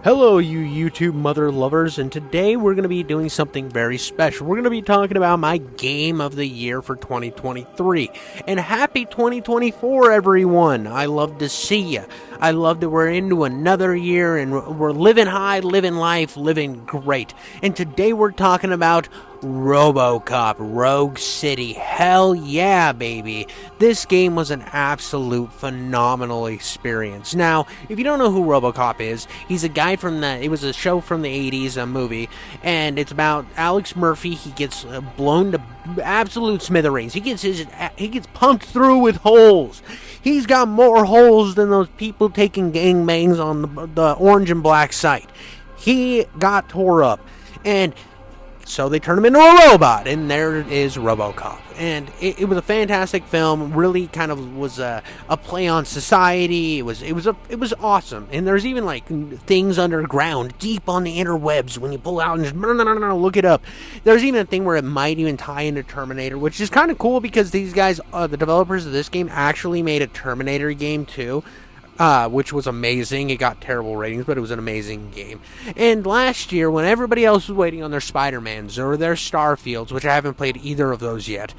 Hello, you YouTube mother lovers, and today we're going to be doing something very special. We're going to be talking about my game of the year for 2023. And happy 2024, everyone! I love to see you. I love that we're into another year and we're living high, living life, living great. And today we're talking about Robocop, Rogue City. Hell yeah, baby. This game was an absolute phenomenal experience. Now, if you don't know who Robocop is, he's a guy it was a show from the 80s, a movie, and it's about Alex Murphy. He gets blown to absolute smithereens. He gets pumped through with holes. He's got more holes than those people taking gangbangs on the orange and black site. He got tore up, and so they turned him into a robot, and there is Robocop. And it was a fantastic film. Really, kind of was a play on society. It was awesome. And there's even like things underground, deep on the interwebs, when you pull out and just look it up. There's even a thing where it might even tie into Terminator, which is kind of cool because these guys, the developers of this game, actually made a Terminator game too. Which was amazing. It got terrible ratings, but it was an amazing game. And last year, when everybody else was waiting on their Spider-Mans or their Starfields, which I haven't played either of those yet,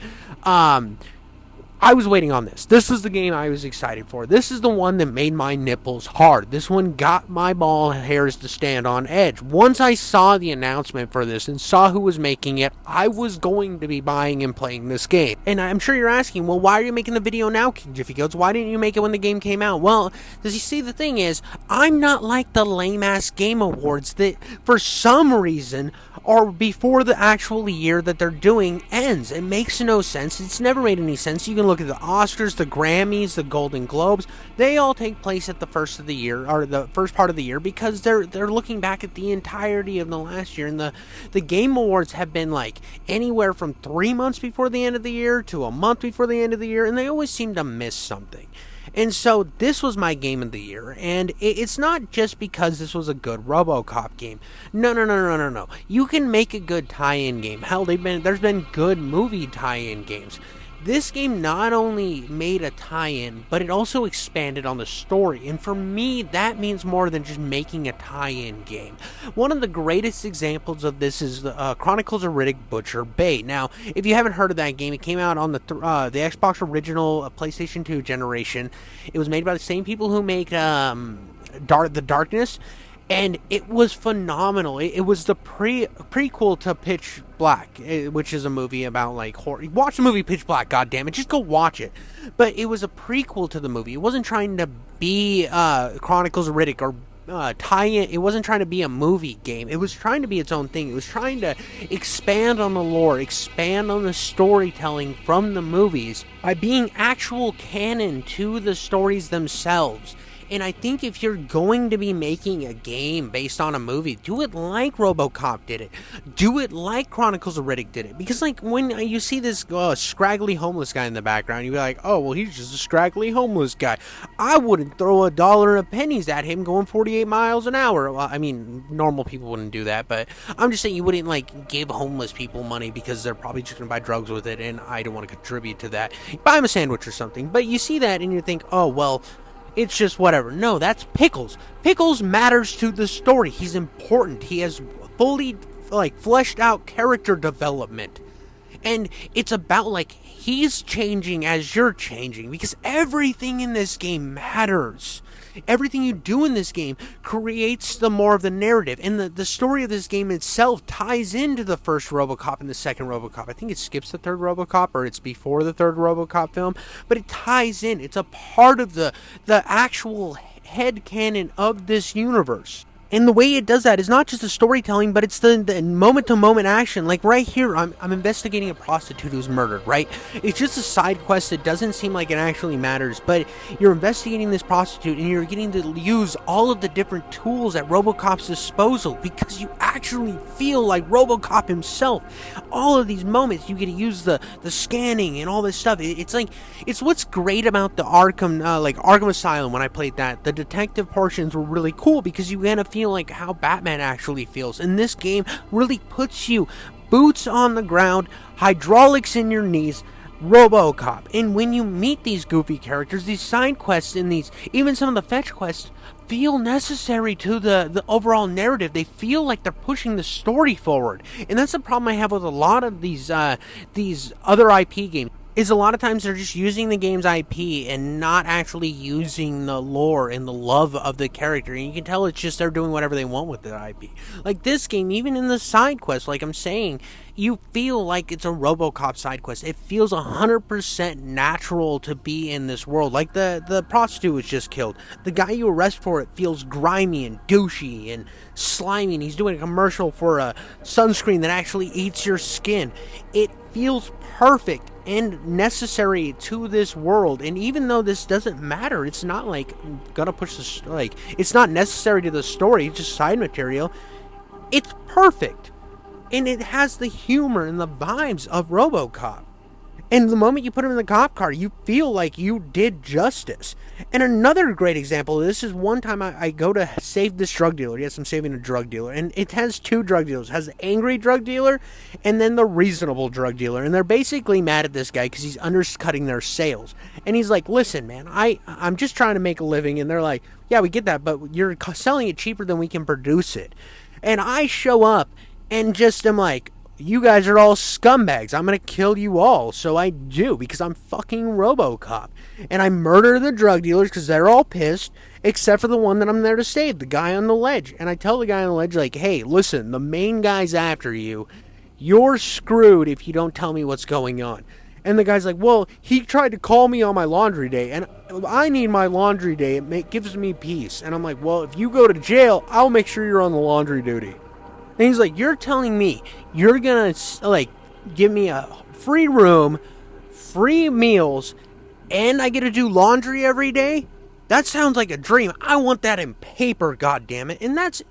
I was waiting on this. This is the game I was excited for. This is the one that made my nipples hard. This one got my ball hairs to stand on edge. Once I saw the announcement for this and saw who was making it, I was going to be buying and playing this game. And I'm sure you're asking, well, why are you making the video now, King Jiffy Goats? Why didn't you make it when the game came out? Well, does you see, the thing is, I'm not like the lame-ass game awards that, for some reason, are before the actual year that they're doing ends. It makes no sense. It's never made any sense. You can look at the Oscars, the Grammys, the Golden Globes. They all take place at the first of the year, or the first part of the year, because they're looking back at the entirety of the last year. And the Game Awards have been like anywhere from 3 months before the end of the year to a month before the end of the year, and they always seem to miss something. And so this was my game of the year, and it's not just because this was a good Robocop game. No. You can make a good tie-in game. Hell, there's been good movie tie-in games. This game not only made a tie-in, but it also expanded on the story. And for me, that means more than just making a tie-in game. One of the greatest examples of this is the Chronicles of Riddick Butcher Bay. Now, if you haven't heard of that game, it came out on the Xbox original PlayStation 2 generation. It was made by the same people who make The Darkness. And it was phenomenal. It was the prequel to Pitch Black, which is a movie about like horror. Watch the movie Pitch Black, goddammit. Just go watch it. But it was a prequel to the movie. It wasn't trying to be Chronicles of Riddick or tie in. It wasn't trying to be a movie game. It was trying to be its own thing. It was trying to expand on the lore, expand on the storytelling from the movies by being actual canon to the stories themselves. And I think if you're going to be making a game based on a movie, do it like Robocop did it. Do it like Chronicles of Riddick did it. Because, like, when you see this scraggly homeless guy in the background, you'd be like, oh, well, he's just a scraggly homeless guy. I wouldn't throw $1 of pennies at him going 48 miles an hour. Well, I mean, normal people wouldn't do that, but I'm just saying you wouldn't, like, give homeless people money because they're probably just going to buy drugs with it, and I don't want to contribute to that. Buy them a sandwich or something. But you see that and you think, oh, well, it's just whatever. No, that's Pickles. Pickles matters to the story. He's important. He has fully, fleshed out character development. And it's about, he's changing as you're changing. Because everything in this game matters. Everything you do in this game creates the more of the narrative. And the story of this game itself ties into the first Robocop and the second Robocop. I think it skips the third Robocop, or it's before the third Robocop film. But it ties in. It's a part of the actual headcanon of this universe. And the way it does that is not just the storytelling, but it's the moment-to-moment action. Like right here, I'm investigating a prostitute who's murdered, right? It's just a side quest that doesn't seem like it actually matters, but you're investigating this prostitute and you're getting to use all of the different tools at Robocop's disposal because you actually feel like Robocop himself. All of these moments, you get to use the scanning and all this stuff. It's what's great about the Arkham Asylum when I played that. The detective portions were really cool because you kind of feel like how Batman actually feels. And this game really puts you boots on the ground, hydraulics in your knees, Robocop. And when you meet these goofy characters, these side quests and these, even some of the fetch quests, feel necessary to the overall narrative. They feel like they're pushing the story forward. And that's the problem I have with a lot of these other IP games. Is a lot of times they're just using the game's IP and not actually using the lore and the love of the character. And you can tell it's just they're doing whatever they want with the IP. Like this game, even in the side quest, like I'm saying, you feel like it's a Robocop side quest. It feels 100% natural to be in this world. Like the prostitute was just killed. The guy you arrest for it feels grimy and douchey and slimy. And he's doing a commercial for a sunscreen that actually eats your skin. It feels perfect and necessary to this world. And even though this doesn't matter, it's not like gonna push the it's not necessary to the story, it's just side material. It's perfect, and it has the humor and the vibes of Robocop. And the moment you put him in the cop car, you feel like you did justice. And another great example of this is one time I go to save this drug dealer. Yes, I'm saving a drug dealer. And it has two drug dealers. It has the angry drug dealer and then the reasonable drug dealer. And they're basically mad at this guy because he's undercutting their sales. And he's like, listen, man, I'm just trying to make a living. And they're like, yeah, we get that, but you're selling it cheaper than we can produce it. And I show up and just am like, you guys are all scumbags. I'm going to kill you all. So I do, because I'm fucking Robocop. And I murder the drug dealers because they're all pissed, except for the one that I'm there to save, the guy on the ledge. And I tell the guy on the ledge, like, hey, listen, the main guy's after you. You're screwed if you don't tell me what's going on. And the guy's like, well, he tried to call me on my laundry day, and I need my laundry day. It gives me peace. And I'm like, well, if you go to jail, I'll make sure you're on the laundry duty. And he's like, you're telling me you're going to, like, give me a free room, free meals, and I get to do laundry every day? That sounds like a dream. I want that in paper, goddammit. And that's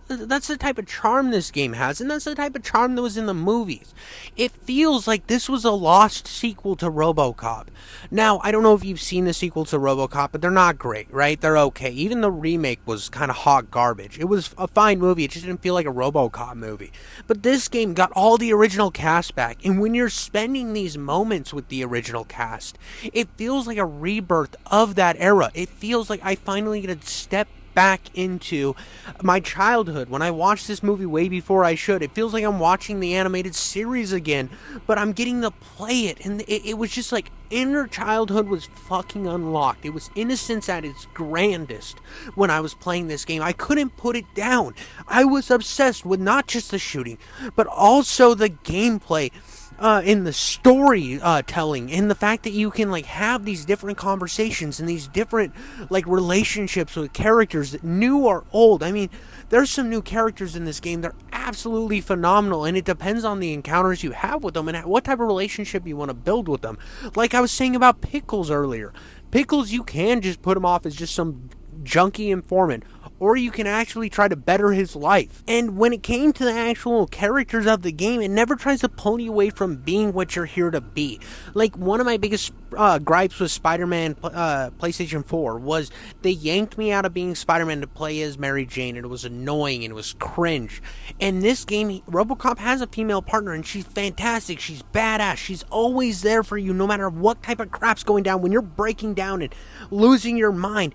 the type of charm this game has, and that's the type of charm that was in the movies. It feels like this was a lost sequel to Robocop. Now, I don't know if you've seen the sequel to Robocop, but they're not great, right? They're okay. Even the remake was kind of hot garbage. It was a fine movie. It just didn't feel like a Robocop movie. But this game got all the original cast back, and when you're spending these moments with the original cast, it feels like a rebirth of that era. It feels like I finally get to step back into my childhood when I watched this movie way before I should. It feels like I'm watching the animated series again, but I'm getting to play it, and it was just like inner childhood was fucking unlocked. It was innocence at its grandest when I was playing this game. I couldn't put it down. I was obsessed with not just the shooting, but also the gameplay. In the story telling, in the fact that you can like have these different conversations and these different like relationships with characters, new or old. I mean, there's some new characters in this game. They're absolutely phenomenal, and it depends on the encounters you have with them and what type of relationship you want to build with them. Like I was saying about Pickles earlier. Pickles, you can just put him off as just some junkie informant, or you can actually try to better his life. And when it came to the actual characters of the game, it never tries to pull you away from being what you're here to be. Like, one of my biggest gripes with Spider-Man PlayStation 4 was they yanked me out of being Spider-Man to play as Mary Jane, and it was annoying, and it was cringe. And this game, Robocop has a female partner, and she's fantastic, she's badass, she's always there for you, no matter what type of crap's going down, when you're breaking down and losing your mind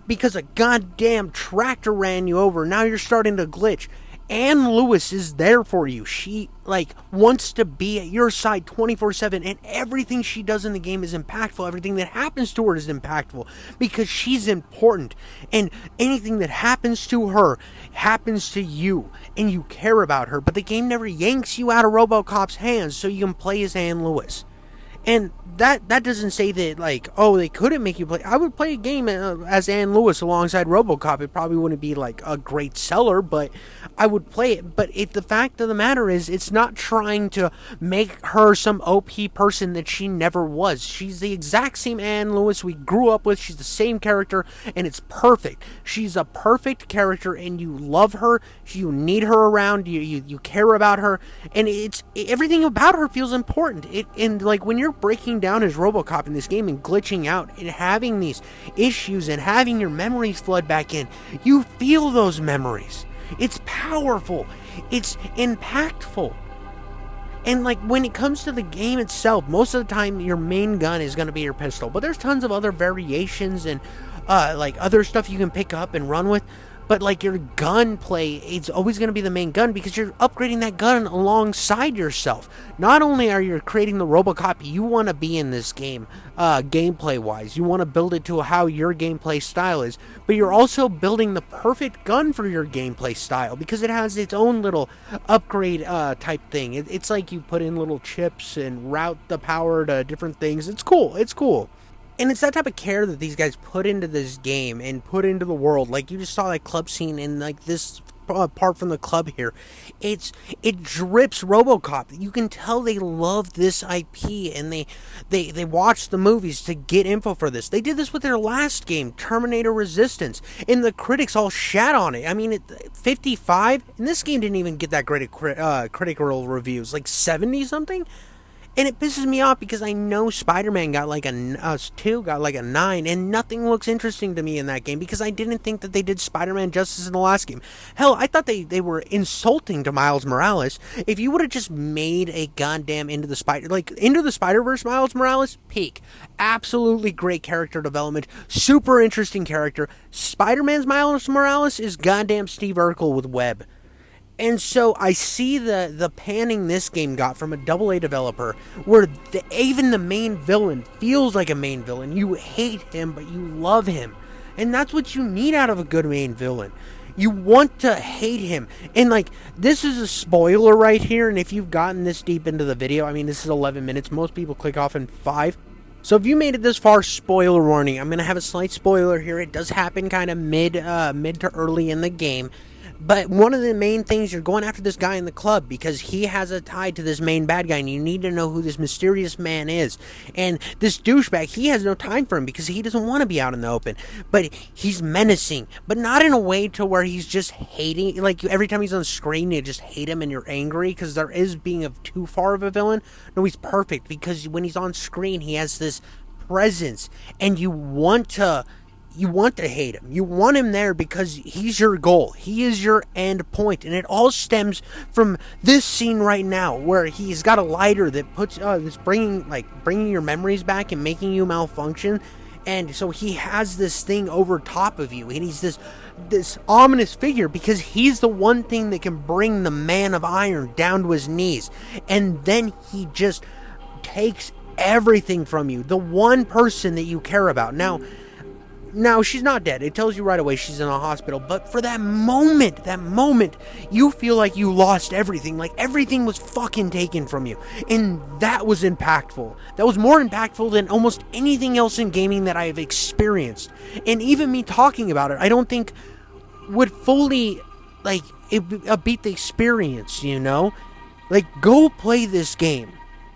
because a goddamn tractor ran you over. Now you're starting to glitch. Ann Lewis is there for you. She, like, wants to be at your side 24/7, and everything she does in the game is impactful. Everything that happens to her is impactful because she's important, and anything that happens to her happens to you, and you care about her. But the game never yanks you out of Robocop's hands so you can play as Ann Lewis. And that doesn't say that, like, oh, they couldn't make you play. I would play a game as Ann Lewis alongside Robocop. It probably wouldn't be, like, a great seller, but I would play it. But the fact of the matter is, it's not trying to make her some OP person that she never was. She's the exact same Ann Lewis we grew up with. She's the same character, and it's perfect. She's a perfect character, and you love her. You need her around. You care about her, and everything about her feels important. And like, when you're breaking down as Robocop in this game and glitching out and having these issues and having your memories flood back in, you feel those memories. It's powerful. It's impactful. And like when it comes to the game itself, most of the time your main gun is going to be your pistol, but there's tons of other variations and like other stuff you can pick up and run with. But like your gun play, it's always going to be the main gun because you're upgrading that gun alongside yourself. Not only are you creating the Robocop you want to be in this game, gameplay wise, you want to build it to how your gameplay style is, but you're also building the perfect gun for your gameplay style because it has its own little upgrade type thing. It's like you put in little chips and route the power to different things. It's cool. It's cool. And it's that type of care that these guys put into this game and put into the world. Like you just saw that club scene in like this part from the club here. It drips Robocop. You can tell they love this IP and they watch the movies to get info for this. They did this with their last game, Terminator Resistance, and the critics all shat on it. I mean, 55, and this game didn't even get that great critical reviews, like 70 something. And it pisses me off because I know Spider-Man got like a 2, got like a 9, and nothing looks interesting to me in that game because I didn't think that they did Spider-Man justice in the last game. Hell, I thought they were insulting to Miles Morales. If you would have just made a goddamn Into the Spider-Verse Miles Morales, peak. Absolutely great character development, super interesting character. Spider-Man's Miles Morales is goddamn Steve Urkel with web. And so I see the panning this game got from a AA developer where even the main villain feels like a main villain. You hate him, but you love him. And that's what you need out of a good main villain. You want to hate him. And like, this is a spoiler right here. And if you've gotten this deep into the video, I mean, this is 11 minutes. Most people click off in 5. So if you made it this far, spoiler warning. I'm going to have a slight spoiler here. It does happen kind of mid to early in the game. But one of the main things, you're going after this guy in the club because he has a tie to this main bad guy, and you need to know who this mysterious man is. And this douchebag, he has no time for him because he doesn't want to be out in the open. But he's menacing, but not in a way to where he's just hating. Like every time he's on screen, you just hate him and you're angry because there is being too far of a villain. No, he's perfect because when he's on screen, he has this presence, and you want to hate him. You want him there because he's your goal. He is your end point. And it all stems from this scene right now where he's got a lighter that puts that's bringing your memories back and making you malfunction. And so he has this thing over top of you, and he's this ominous figure because he's the one thing that can bring the Man of Iron down to his knees. And then he just takes everything from you, the one person that you care about. Now, she's not dead. It tells you right away she's in a hospital. But for that moment, you feel like you lost everything. Like everything was fucking taken from you. And that was impactful. That was more impactful than almost anything else in gaming that I have experienced. And even me talking about it, I don't think would fully, beat the experience, you know? Like, go play this game.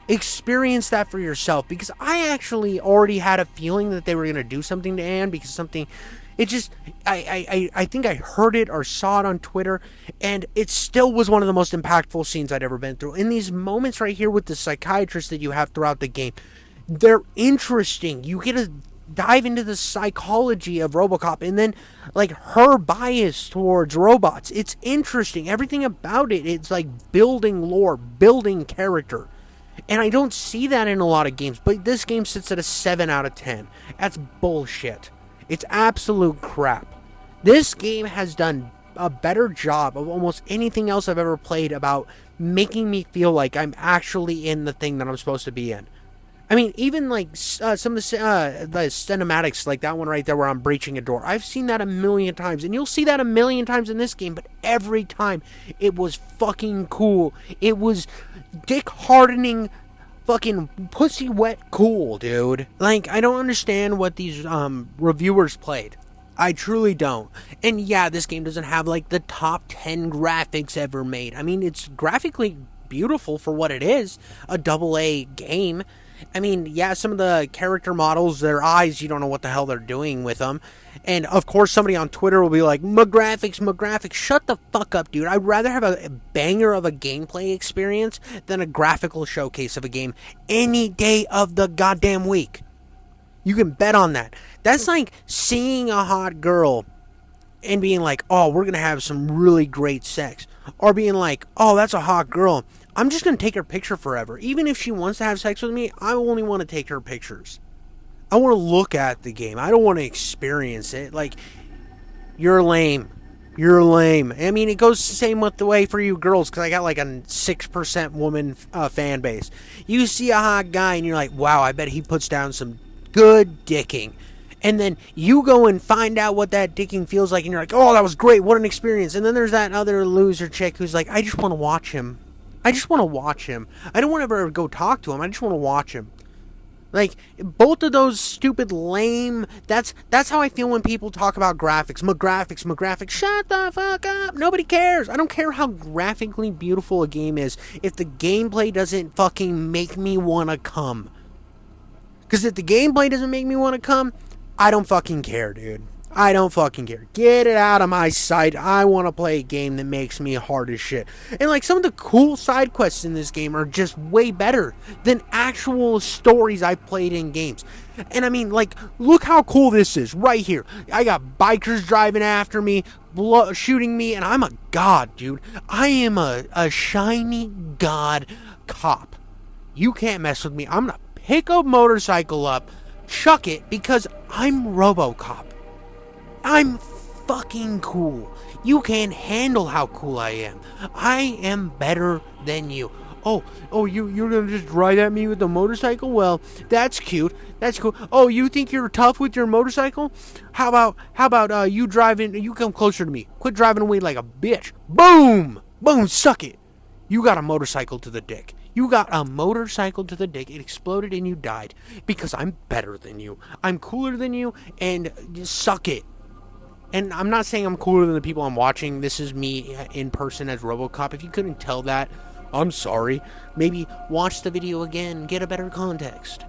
Experience that for yourself, because I actually already had a feeling that they were going to do something to Anne because I think I heard it or saw it on Twitter, and it still was one of the most impactful scenes I'd ever been through. In these moments right here with the psychiatrist that you have throughout the game, they're interesting. You get to dive into the psychology of Robocop and then like her bias towards robots. It's interesting. Everything about it, it's like building lore, building character. And I don't see that in a lot of games, but this game sits at a 7 out of 10. That's bullshit. It's absolute crap. This game has done a better job of almost anything else I've ever played about making me feel like I'm actually in the thing that I'm supposed to be in. I mean, even like some of the cinematics, like that one right there where I'm breaching a door. I've seen that a million times, and you'll see that a million times in this game, but every time it was fucking cool. It was dick-hardening, fucking pussy-wet cool, dude. Like, I don't understand what these reviewers played. I truly don't. And yeah, this game doesn't have like the top 10 graphics ever made. I mean, it's graphically beautiful for what it is, a AA game. I mean, yeah, some of the character models, their eyes, you don't know what the hell they're doing with them. And, of course, somebody on Twitter will be like, my graphics. Shut the fuck up, dude. I'd rather have a banger of a gameplay experience than a graphical showcase of a game any day of the goddamn week. You can bet on that. That's like seeing a hot girl and being like, oh, we're going to have some really great sex. Or being like, oh, that's a hot girl. I'm just going to take her picture forever. Even if she wants to have sex with me, I only want to take her pictures. I want to look at the game. I don't want to experience it. Like, you're lame. You're lame. I mean, it goes the same with the way for you girls, because I got like a 6% woman fan base. You see a hot guy and you're like, wow, I bet he puts down some good dicking. And then you go and find out what that dicking feels like, and you're like, oh, that was great. What an experience. And then there's that other loser chick who's like, I just want to watch him. I just want to watch him. I don't want to ever go talk to him. I just want to watch him. Like, both of those stupid lame, that's how I feel when people talk about graphics. McGraphics. Shut the fuck up. Nobody cares. I don't care how graphically beautiful a game is if the gameplay doesn't fucking make me want to come. Because if the gameplay doesn't make me want to come, I don't fucking care, dude. I don't fucking care. Get it out of my sight. I want to play a game that makes me hard as shit. And like, some of the cool side quests in this game are just way better than actual stories I've played in games. And I mean, like, look how cool this is right here. I got bikers driving after me, shooting me, and I'm a god, dude. I am a shiny god cop. You can't mess with me. I'm gonna pick a motorcycle up, chuck it, because I'm Robocop. I'm fucking cool. You can't handle how cool I am. I am better than you. Oh, you're gonna just ride at me with a motorcycle? Well, that's cute. That's cool. Oh, you think you're tough with your motorcycle? How about you driving? You come closer to me. Quit driving away like a bitch. Boom, boom, suck it. You got a motorcycle to the dick. You got a motorcycle to the dick. It exploded and you died because I'm better than you. I'm cooler than you, and suck it. And I'm not saying I'm cooler than the people I'm watching. This is me in person as Robocop. If you couldn't tell that, I'm sorry. Maybe watch the video again, get a better context.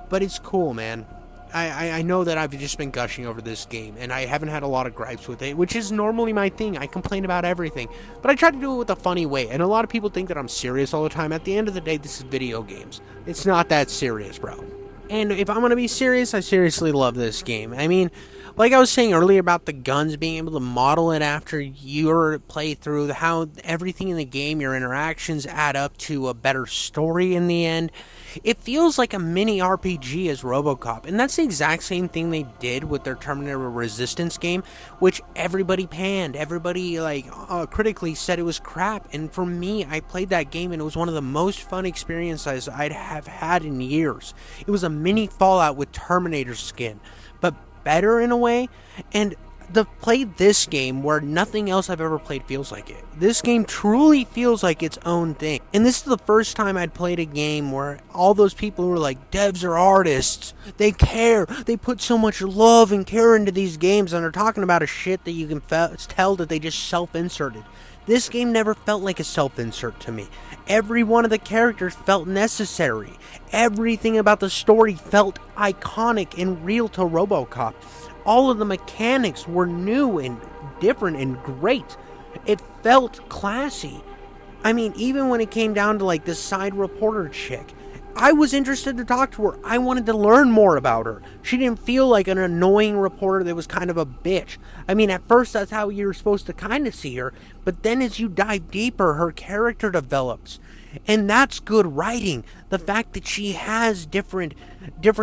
But it's cool, man. I know that I've just been gushing over this game, and I haven't had a lot of gripes with it, which is normally my thing. I complain about everything. But I try to do it with a funny way, and a lot of people think that I'm serious all the time. At the end of the day, this is video games. It's not that serious, bro. And if I'm going to be serious, I seriously love this game. I mean, like I was saying earlier about the guns, being able to model it after your playthrough, how everything in the game, your interactions add up to a better story in the end. It feels like a mini RPG as Robocop, and that's the exact same thing they did with their Terminator Resistance game, which everybody panned. Everybody, critically said it was crap, and for me, I played that game, and it was one of the most fun experiences I'd have had in years. It was a mini Fallout with Terminator skin, but better in a way, and to play this game where nothing else I've ever played feels like it. This game truly feels like its own thing. And this is the first time I'd played a game where all those people who were like, devs are artists. They care. They put so much love and care into these games, and they're talking about a shit that you can tell that they just self-inserted. This game never felt like a self-insert to me. Every one of the characters felt necessary. Everything about the story felt iconic and real to Robocop. All of the mechanics were new and different and great. It felt classy. I mean, even when it came down to like this side reporter chick, I was interested to talk to her. I wanted to learn more about her. She didn't feel like an annoying reporter that was kind of a bitch. I mean, at first that's how you're supposed to kind of see her, but then as you dive deeper, her character develops. And that's good writing. The fact that she has different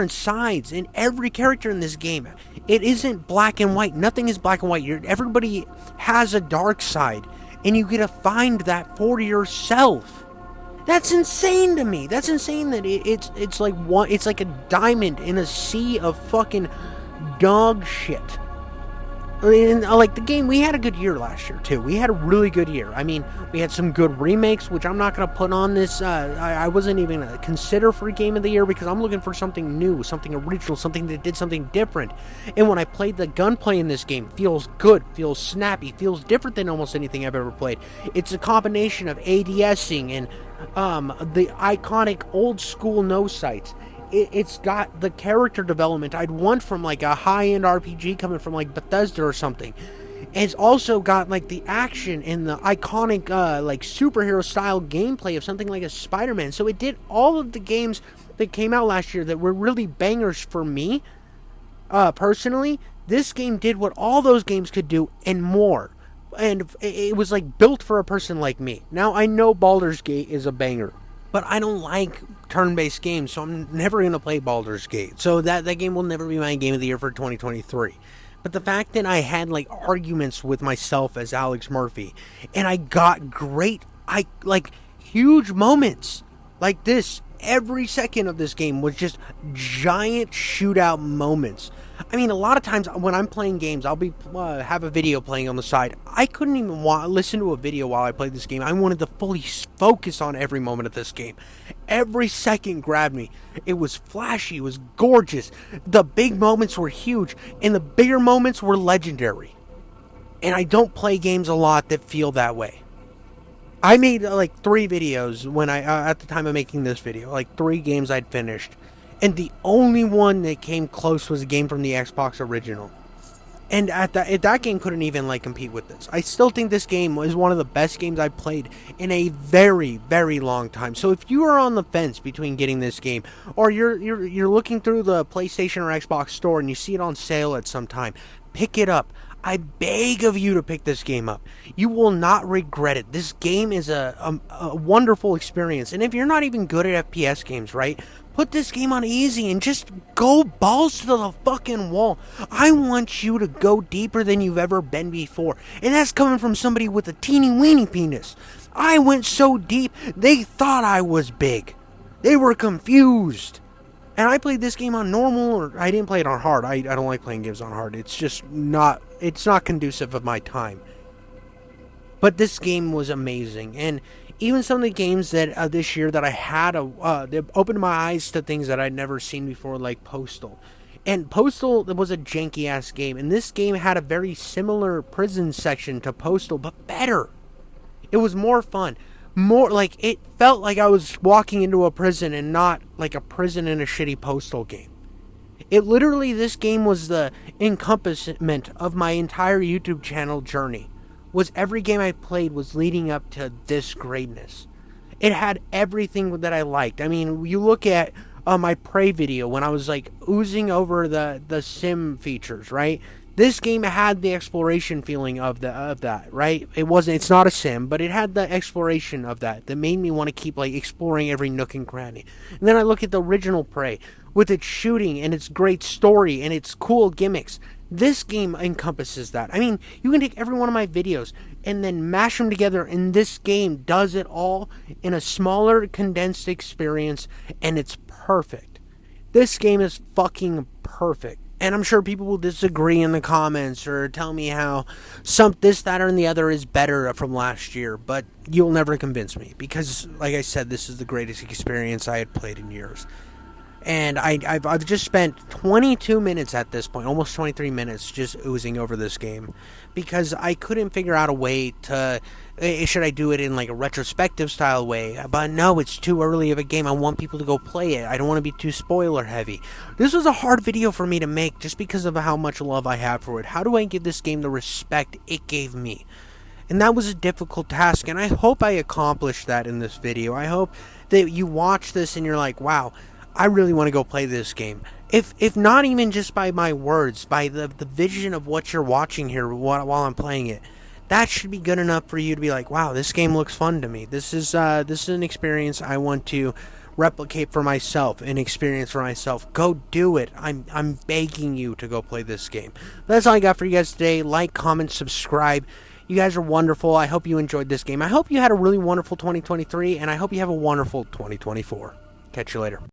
sides in every character in this game. It isn't black and white. Nothing is black and white. Everybody has a dark side, and you get to find that for yourself. That's insane to me. That's insane that it's like a diamond in a sea of fucking dog shit. I mean, like the game, we had a good year last year too. We had a really good year. I mean, we had some good remakes, which I'm not going to put on this. I wasn't even going to consider for Game of the Year because I'm looking for something new, something original, something that did something different. And when I played the gunplay in this game, feels good, feels snappy, feels different than almost anything I've ever played. It's a combination of ADSing and the iconic old school no sights. It's got the character development I'd want from like a high-end RPG coming from like Bethesda or something. It's also got like the action and the iconic like superhero style gameplay of something like a Spider-Man. So it did all of the games that came out last year that were really bangers for me. Personally, this game did what all those games could do and more. and it was like built for a person like me. Now I know Baldur's Gate is a banger, but I don't like turn-based games, so I'm never going to play Baldur's Gate. So that game will never be my game of the year for 2023. But the fact that I had like arguments with myself as Alex Murphy, and I got huge moments like this. Every second of this game was just giant shootout moments. I mean, a lot of times when I'm playing games, I'll be have a video playing on the side. I couldn't even listen to a video while I played this game. I wanted to fully focus on every moment of this game. Every second grabbed me. It was flashy. It was gorgeous. The big moments were huge, and the bigger moments were legendary. And I don't play games a lot that feel that way. I made like 3 videos when at the time of making this video, like 3 games I'd finished, and the only one that came close was a game from the Xbox original, and that game couldn't even like compete with this. I still think this game is one of the best games I've played in a very, very long time. So if you are on the fence between getting this game, or you're looking through the PlayStation or Xbox store and you see it on sale at some time, pick it up. I beg of you to pick this game up. You will not regret it. This game is a wonderful experience. And if you're not even good at FPS games, right? Put this game on easy and just go balls to the fucking wall. I want you to go deeper than you've ever been before. And that's coming from somebody with a teeny weeny penis. I went so deep, they thought I was big. They were confused. And I played this game on normal, or I didn't play it on hard. I don't like playing games on hard. It's just not, it's not conducive of my time. But this game was amazing. And even some of the games that this year that I had, they opened my eyes to things that I'd never seen before, like Postal. And Postal was a janky-ass game. And this game had a very similar prison section to Postal, but better. It was more fun. More like, it felt like I was walking into a prison and not like a prison in a shitty Postal game. It literally, this game was the encompassment of my entire YouTube channel journey. Was every game I played was leading up to this greatness. It had everything that I liked. I mean, you look at my Prey video when I was like oozing over the sim features, right? This game had the exploration feeling of that, right? It's not a sim, but it had the exploration of that made me want to keep like exploring every nook and cranny. And then I look at the original Prey with its shooting and its great story and its cool gimmicks. This game encompasses that. I mean, you can take every one of my videos and then mash them together, and this game does it all in a smaller, condensed experience, and it's perfect. This game is fucking perfect. And I'm sure people will disagree in the comments or tell me how this, that, or the other is better from last year. But you'll never convince me because, like I said, this is the greatest experience I had played in years. And I've just spent 22 minutes at this point, almost 23 minutes, just oozing over this game. Because I couldn't figure out a way to, should I do it in like a retrospective style way? But no, it's too early of a game. I want people to go play it. I don't want to be too spoiler heavy. This was a hard video for me to make just because of how much love I have for it. How do I give this game the respect it gave me? And that was a difficult task, and I hope I accomplished that in this video. I hope that you watch this and you're like, wow, I really want to go play this game. If not even just by my words, by the vision of what you're watching here while I'm playing it, that should be good enough for you to be like, wow, this game looks fun to me. This is an experience I want to replicate for myself, an experience for myself. Go do it. I'm begging you to go play this game. That's all I got for you guys today. Like, comment, subscribe. You guys are wonderful. I hope you enjoyed this game. I hope you had a really wonderful 2023, and I hope you have a wonderful 2024. Catch you later.